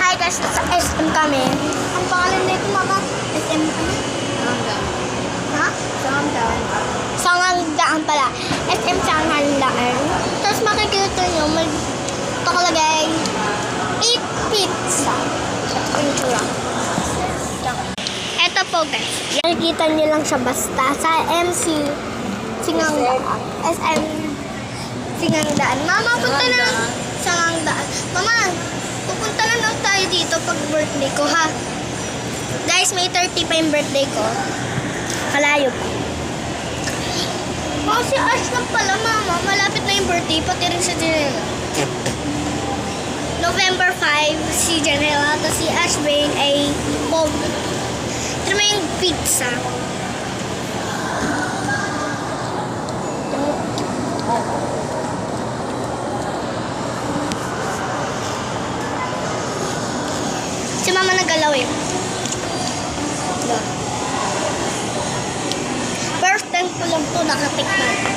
Hi guys, sa SM kami. Ang pangalan nito mama, SM kami. Ha? Sangandaan pala. SM Sangandaan. Tapos makikita nyo, may nakalagay 8 pizza. Ang tura. Ito po guys. Nakikita nyo lang siya basta sa MC Singangdaan. SM Singangdaan. Mama, punta na lang Singangdaan. Mama, pupunta na lang tayo dito pag birthday ko ha. Guys, may 30 pa yung birthday ko. Kalayo pa. Oh, si Ash lang pala, mama. Malapit na yung birthday, pati rin si Janela. November 5, si Janela. Tapos si Ash Wayne ay Bob. Ito naman yung pizza. Si mama nagalaw eh. First time ko lang ito nakatikman.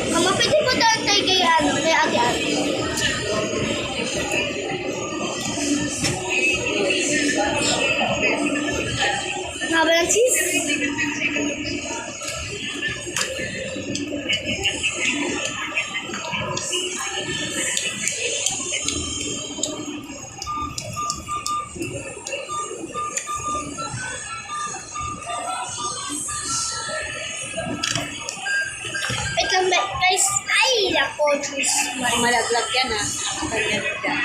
Mama, pwede po tayo kay ate-ate. Haba ng cheese. Wait lang guys. Ay, ako, juice. Malaglag yan ah. Ganyan.